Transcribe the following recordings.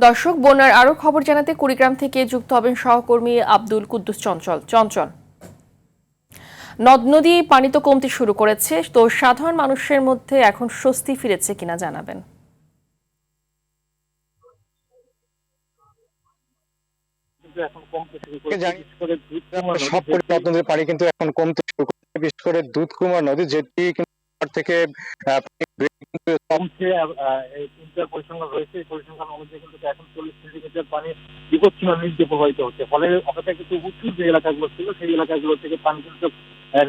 দর্শক, বন্যার আরো খবর জানাতে কুড়িগ্রাম থেকে যুক্ত হবেন সহকর্মী আব্দুল কুদ্দুস চঞ্চল। নদ নদী পানি তো কমতে শুরু করেছে, তো সাধারণ মানুষের মধ্যে এখন স্বস্তি ফিরেছে কিনা জানাবেন। সবকটি নদ নদীর পানি কিন্তু এখন কমতে শুরু করেছে, বিশেষ করে দুধকুমার নদী যেটি কিন্তু থেকে কমছে। এই তিনটার পরিসংখ্যান রয়েছে, এই পরিসংখ্যান অনুযায়ী কিন্তু এখন 40 সেন্টিমিটার পানি বিপদসীমার নিচ দিয়ে প্রবাহিত হচ্ছে। ফলে অপেক্ষাকৃত উঁচু যে এলাকাগুলো ছিল সেই এলাকাগুলো থেকে পানি কিন্তু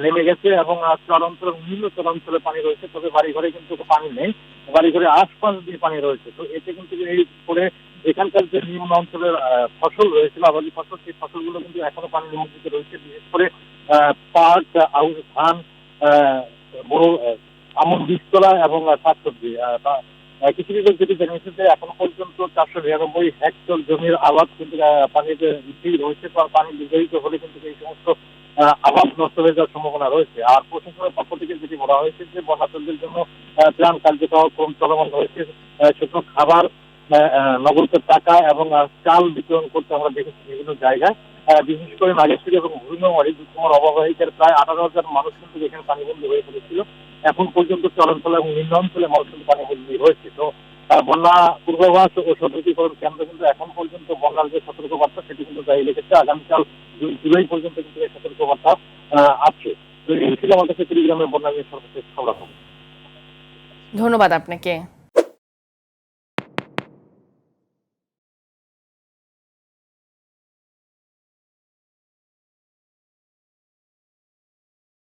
নেমে গেছে এবং চরাঞ্চল এবং নিম্ন চরাঞ্চলে পানি রয়েছে, তবে বাড়িঘরে কিন্তু পানি নেই। বাড়িঘরে আশপাশ দিয়ে পানি রয়েছে। তো এতে কিন্তু এই করে এখানকার যে নিম্ন অঞ্চলের ফসল রয়েছিল, আবাদি ফসল, সেই ফসলগুলো কিন্তু এখনো পানি নিমজ্জিত রয়েছে। বিশেষ করে পাট, আউশ ধান, বড় আমন বীজতলা এবং শাকসবজি। কৃষি বিভাগ যেটি জানিয়েছে যে এখনো পর্যন্ত 492 হেক্টর জমির আবাদ কিন্তু পানিতে রয়েছে। পানি বিবাহিত হলে কিন্তু এই সমস্ত আবাদ নষ্ট হয়ে যাওয়ার সম্ভাবনা রয়েছে। আর প্রশাসনের পক্ষ থেকে যেটি বলা হয়েছে যে বন্যার্তদের জন্য ত্রাণ কার্যক্রম চলমান রয়েছে। শুকনো খাবার, নগদের টাকা এবং চাল বিতরণ করতে আমরা দেখেছি বিভিন্ন জায়গায়। বিশেষ করে নাগেশ্বরী এবং ভুইমামারী দুধকুমার অববাহিকার প্রায় 18,000 মানুষ কিন্তু এখানে পানিবন্দী হয়ে পড়েছিল। এখন পর্যন্ত চরাঞ্চল এবং নিম্নাঞ্চলে মানুষ কিন্তু পানিবন্দী হয়েছে। তো বন্যা পূর্বাভাস ও সতর্কীকরণ কেন্দ্র কিন্তু এখন পর্যন্ত বন্যার যে সতর্কবার্তা সেটি কিন্তু জারি রেখেছে। আগামীকাল 2 জুলাই পর্যন্ত কিন্তু এই সতর্কবার্তা আছে। তো এই ছিল আমাদের কুড়িগ্রামের বন্যা নিয়ে সর্বশেষ খবর। ধন্যবাদ আপনাকে।